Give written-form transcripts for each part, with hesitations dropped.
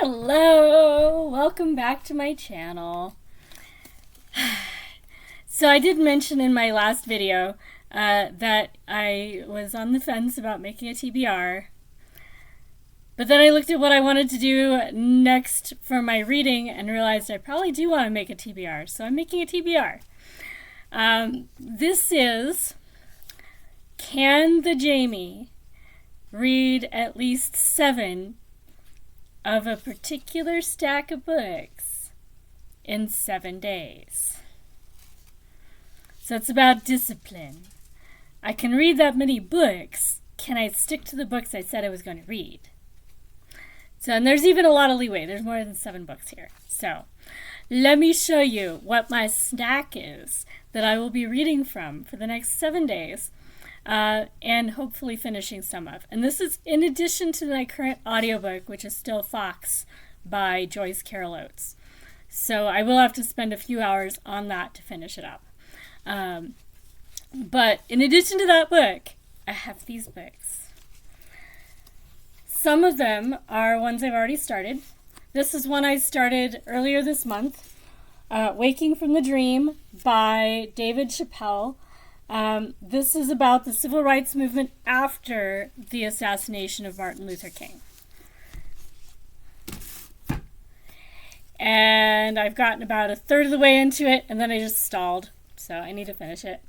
Hello! Welcome back to my channel. So I did mention in my last video that I was on the fence about making a TBR. But then I looked at what I wanted to do next for my reading and realized I probably do want to make a TBR. So I'm making a TBR. This is, can the Jamie read at least 7 of a particular stack of books in 7 days? So it's about discipline. I can read that many books. Can I stick to the books I said I was going to read? So, and there's even a lot of leeway. There's more than 7 books here. So let me show you what my stack is that I will be reading from for the next 7 days. And hopefully finishing some of. And this is in addition to my current audiobook, which is still Fox by Joyce Carol Oates. So I will have to spend a few hours on that to finish it up. But in addition to that book, I have these books. Some of them are ones I've already started. This is one I started earlier this month, Waking from the Dream by David Chappelle. This is about the civil rights movement after the assassination of Martin Luther King. And I've gotten about a third of the way into it, and then I just stalled, so I need to finish it.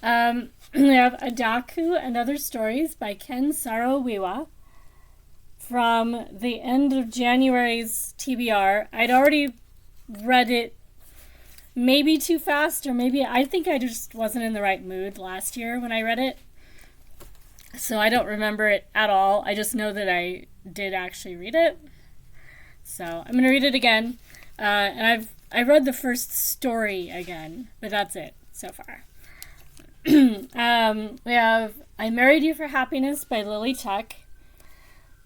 We have Adaku and Other Stories by Ken Saro-Wiwa from the end of January's TBR. I'd already read it maybe too fast, or maybe I think I just wasn't in the right mood last year when I read it. So I don't remember it at all. I just know that I did actually read it. So I'm going to read it again. And I read the first story again, but that's it so far. We have I Married You for Happiness by Lily Tuck.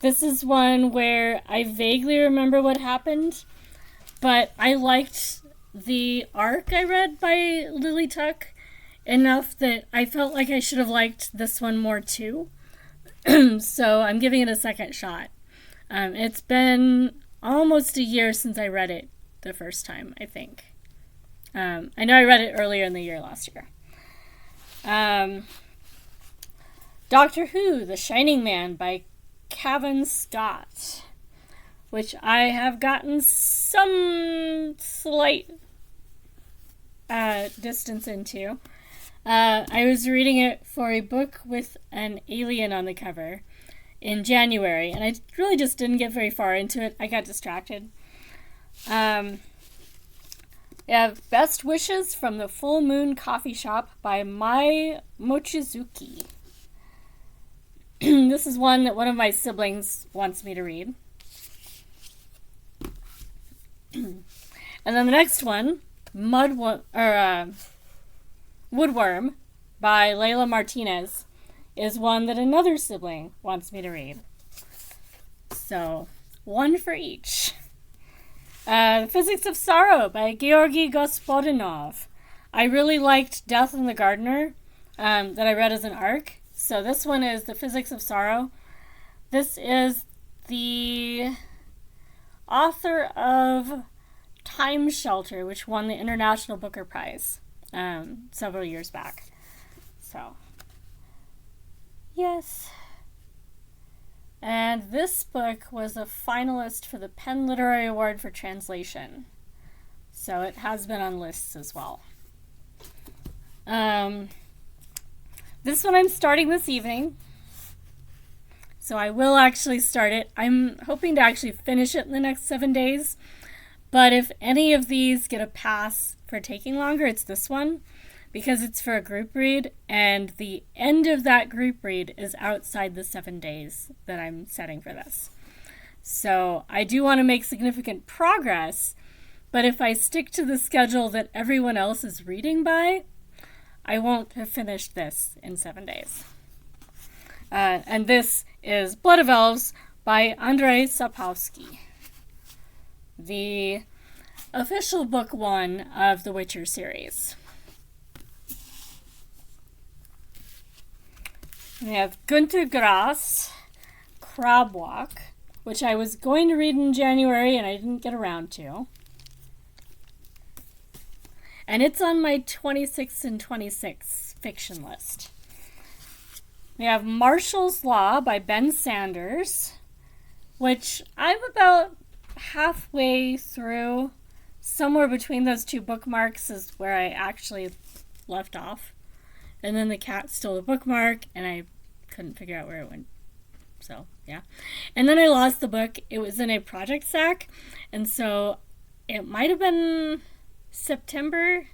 This is one where I vaguely remember what happened, but I liked the arc I read by Lily Tuck enough that I felt like I should have liked this one more too. So I'm giving it a second shot. It's been almost a year since I read it the first time, I think. I know I read it earlier in the year last year. Doctor Who, The Shining Man by Cavan Scott, which I have gotten some slight distance into. I was reading it for a book with an alien on the cover in January, and I really just didn't get very far into it. I got distracted. We have Best Wishes from the Full Moon Coffee Shop by Mai Mochizuki. This is one that one of my siblings wants me to read. And then the next one, Woodworm by Layla Martinez, is one that another sibling wants me to read. So, one for each. The Physics of Sorrow by Georgy Gospodinov. I really liked Death and the Gardener that I read as an arc. So this one is The Physics of Sorrow. This is the author of Time Shelter, which won the International Booker Prize several years back. So, yes. And this book was a finalist for the Penn Literary Award for Translation. So it has been on lists as well. This one I'm starting this evening. So I will actually start it. I'm hoping to actually finish it in the next 7 days. But if any of these get a pass for taking longer, it's this one, because it's for a group read, and the end of that group read is outside the 7 days that I'm setting for this. So I do want to make significant progress, but if I stick to the schedule that everyone else is reading by, I won't have finished this in 7 days. And this is Blood of Elves by Andrzej Sapkowski, the official book 1 of the Witcher series. We have Günter Grass, Crab Walk which I was going to read in January and I didn't get around to. And it's on my 26 and 26 fiction list. We have Marshall's Law by Ben Sanders, which I'm about halfway through. Somewhere between those two bookmarks is where I actually left off. And then the cat stole the bookmark and I couldn't figure out where it went. So, yeah. And then I lost the book. It was in a project sack. And so it might have been September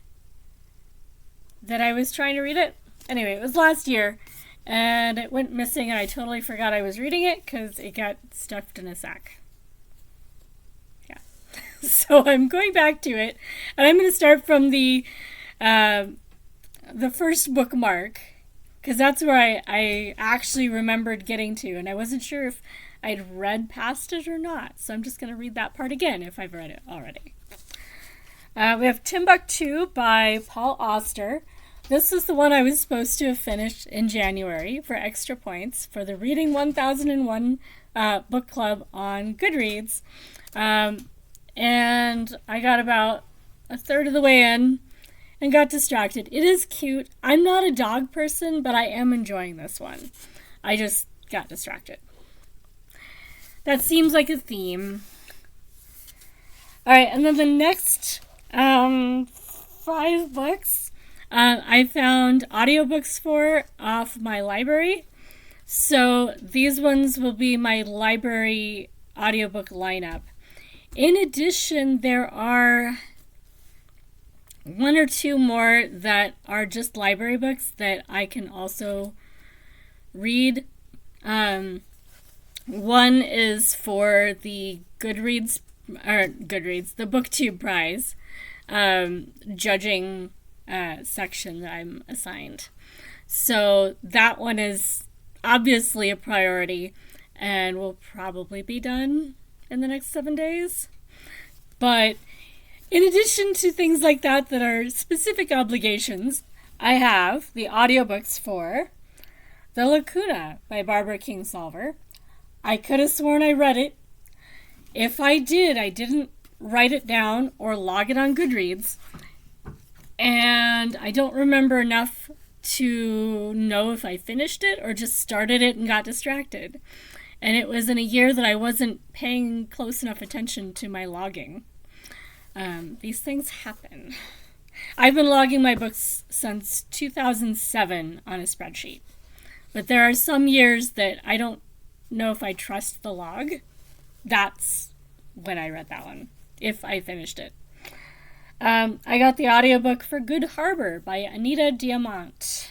that I was trying to read it. Anyway, it was last year. And it went missing and I totally forgot I was reading it because it got stuffed in a sack. Yeah. So I'm going back to it. And I'm going to start from the first bookmark, because that's where I actually remembered getting to, and I wasn't sure if I'd read past it or not, so I'm just going to read that part again if I've read it already. We have Timbuktu by Paul Auster. This is the one I was supposed to have finished in January for extra points for the Reading 1001 book club on Goodreads, and I got about a third of the way in and got distracted. It is cute. I'm not a dog person, but I am enjoying this one. I just got distracted. That seems like a theme. All right, and then the next 5 books I found audiobooks for off my library. So these ones will be my library audiobook lineup. In addition, there are 1 or 2 more that are just library books that I can also read. One is for the the BookTube Prize judging section that I'm assigned. So that one is obviously a priority and will probably be done in the next 7 days. But in addition to things like that that are specific obligations, I have the audiobooks for The Lacuna by Barbara Kingsolver. I could have sworn I read it. If I did, I didn't write it down or log it on Goodreads. And I don't remember enough to know if I finished it or just started it and got distracted. And it was in a year that I wasn't paying close enough attention to my logging. These things happen. I've been logging my books since 2007 on a spreadsheet. But there are some years that I don't know if I trust the log. That's when I read that one, if I finished it. I got the audiobook for Good Harbor by Anita Diamant.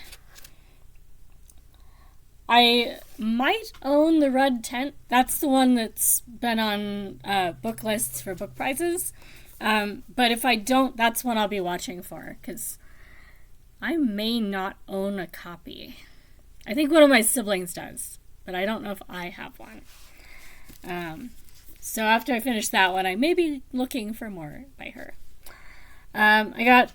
I might own The Red Tent. That's the one that's been on book lists for book prizes. But if I don't, that's one I'll be watching for, because I may not own a copy. I think one of my siblings does, but I don't know if I have one. So after I finish that one, I may be looking for more by her. I got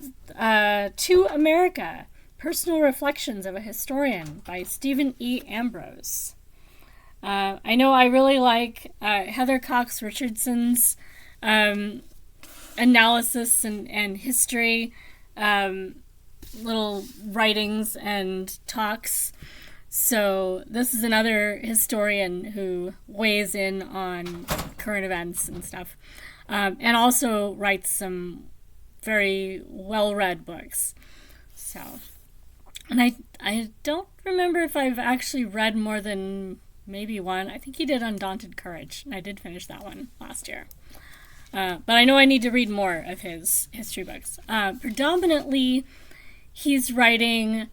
To America, Personal Reflections of a Historian by Stephen E. Ambrose. I know I really like Heather Cox Richardson's analysis and history, little writings and talks. So this is another historian who weighs in on current events and stuff, and also writes some very well-read books. So, and I don't remember if I've actually read more than maybe one. I think he did Undaunted Courage, and I did finish that one last year. But I know I need to read more of his history books. Predominantly, he's writing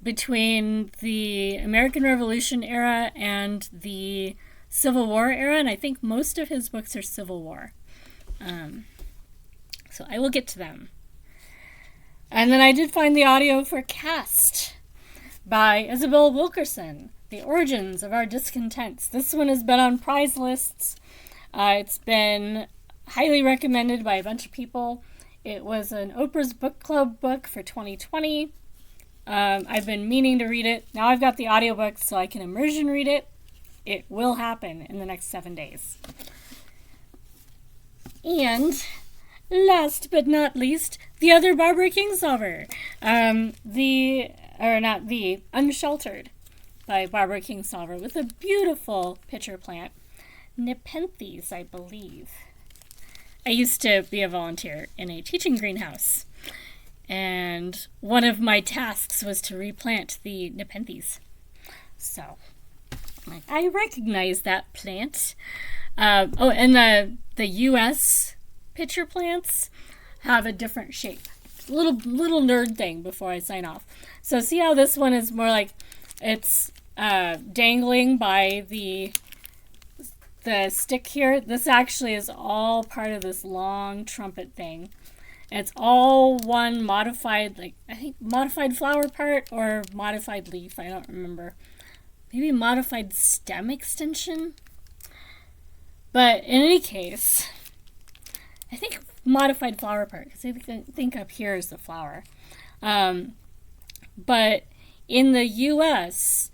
between the American Revolution era and the Civil War era, and I think most of his books are Civil War. So I will get to them. And then I did find the audio for Cast by Isabel Wilkerson, The Origins of Our Discontents. This one has been on prize lists. It's been highly recommended by a bunch of people. It was an Oprah's Book Club book for 2020. I've been meaning to read it. Now I've got the audiobook so I can immersion read it. It will happen in the next 7 days. And last but not least, the other Barbara Kingsolver. Unsheltered by Barbara Kingsolver with a beautiful pitcher plant. Nepenthes, I believe. I used to be a volunteer in a teaching greenhouse, and one of my tasks was to replant the Nepenthes. So, I recognize that plant. And the U.S. pitcher plants have a different shape. Little nerd thing before I sign off. So see how this one is more like it's dangling by the stick here? This actually is all part of this long trumpet thing. And it's all one modified, I think modified flower part or modified leaf. I don't remember. Maybe modified stem extension? But in any case, I think modified flower part, because I think up here is the flower. But in the U.S.,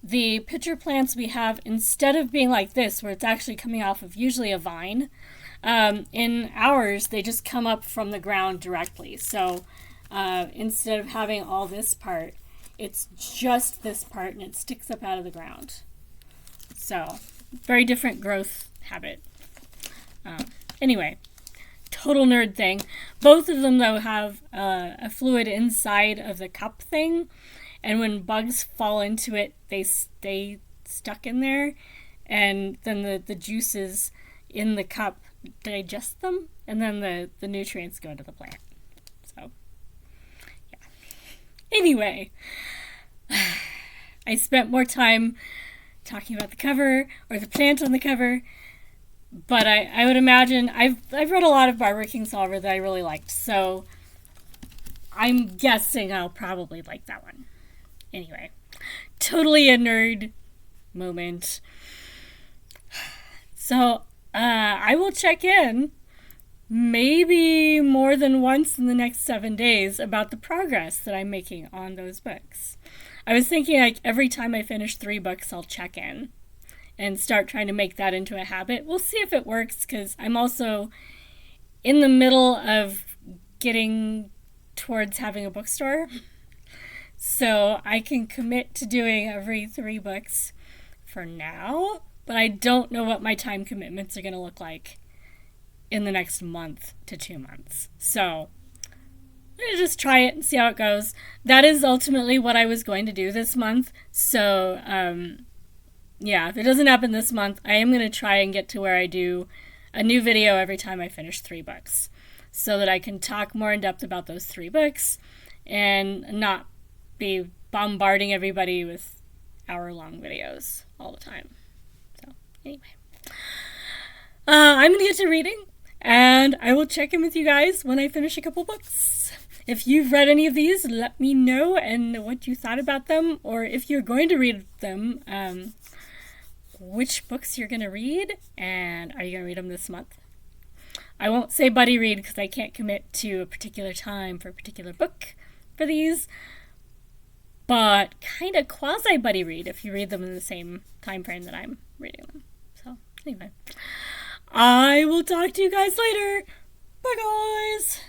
the pitcher plants we have, instead of being like this, where it's actually coming off of usually a vine, in ours, they just come up from the ground directly. So instead of having all this part, it's just this part, and it sticks up out of the ground. So, very different growth habit. Anyway, total nerd thing. Both of them, though, have a fluid inside of the cup thing, and when bugs fall into it, they stay stuck in there, and then the juices in the cup digest them, and then the nutrients go into the plant. So, yeah. Anyway, I spent more time talking about the cover or the plant on the cover, but I would imagine I've read a lot of Barbara Kingsolver that I really liked, so I'm guessing I'll probably like that one. Anyway, totally a nerd moment. So I will check in maybe more than once in the next 7 days about the progress that I'm making on those books. I was thinking every time I finish 3 books, I'll check in and start trying to make that into a habit. We'll see if it works, because I'm also in the middle of getting towards having a bookstore. So I can commit to doing every 3 books for now, but I don't know what my time commitments are going to look like in the next month to 2 months. So I'm going to just try it and see how it goes. That is ultimately what I was going to do this month. So, yeah, if it doesn't happen this month, I am going to try and get to where I do a new video every time I finish 3 books, so that I can talk more in depth about those 3 books and not be bombarding everybody with hour-long videos all the time. So, anyway. I'm going to get to reading, and I will check in with you guys when I finish a couple books. If you've read any of these, let me know and what you thought about them, or if you're going to read them, which books you're going to read, and are you going to read them this month? I won't say buddy read because I can't commit to a particular time for a particular book for these, but kind of quasi-buddy read if you read them in the same time frame that I'm reading them. So, anyway. I will talk to you guys later. Bye, guys!